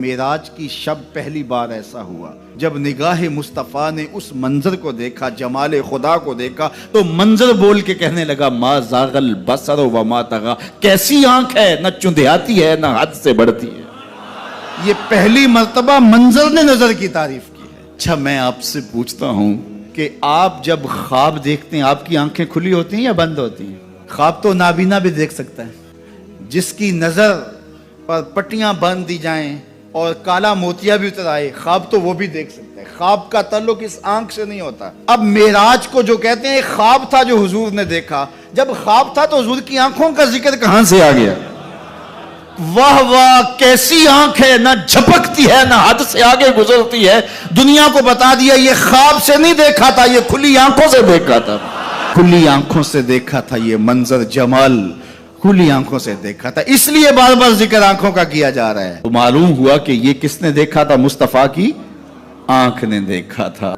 معراج کی شب پہلی بار ایسا ہوا جب نگاہ مصطفیٰ نے اس منظر کو دیکھا، جمال خدا کو دیکھا تو منظر بول کے کہنے لگا ما زاغ البصر وما طغی، کیسی آنکھ ہے، نہ چندیاتی ہے نہ حد سے بڑھتی ہے۔ یہ پہلی مرتبہ منظر نے نظر کی تعریف کی ہے۔ اچھا میں آپ سے پوچھتا ہوں کہ آپ جب خواب دیکھتے ہیں آپ کی آنکھیں کھلی ہوتی ہیں یا بند ہوتی ہیں؟ خواب تو نابینا بھی دیکھ سکتا ہے، جس کی نظر پر پٹیاں باندھ دی جائیں اور کالا موتیا بھی اتر آئے، خواب تو وہ بھی دیکھ سکتے ہیں۔ خواب کا تعلق اس آنکھ سے نہیں ہوتا۔ اب معراج کو جو کہتے ہیں خواب تھا جو حضور نے دیکھا، جب خواب تھا تو حضور کی آنکھوں کا ذکر کہاں سے آ گیا؟ واہ واہ کیسی آنکھ ہے، نہ جھپکتی ہے نہ حد سے آگے گزرتی ہے۔ دنیا کو بتا دیا یہ خواب سے نہیں دیکھا تھا، یہ کھلی آنکھوں سے دیکھا تھا، کھلی آنکھوں سے دیکھا تھا۔ یہ منظر جمال کھلی آنکھوں سے دیکھا تھا، اس لیے بار بار ذکر آنکھوں کا کیا جا رہا ہے۔ تو معلوم ہوا کہ یہ کس نے دیکھا تھا؟ مصطفیٰ کی آنکھ نے دیکھا تھا۔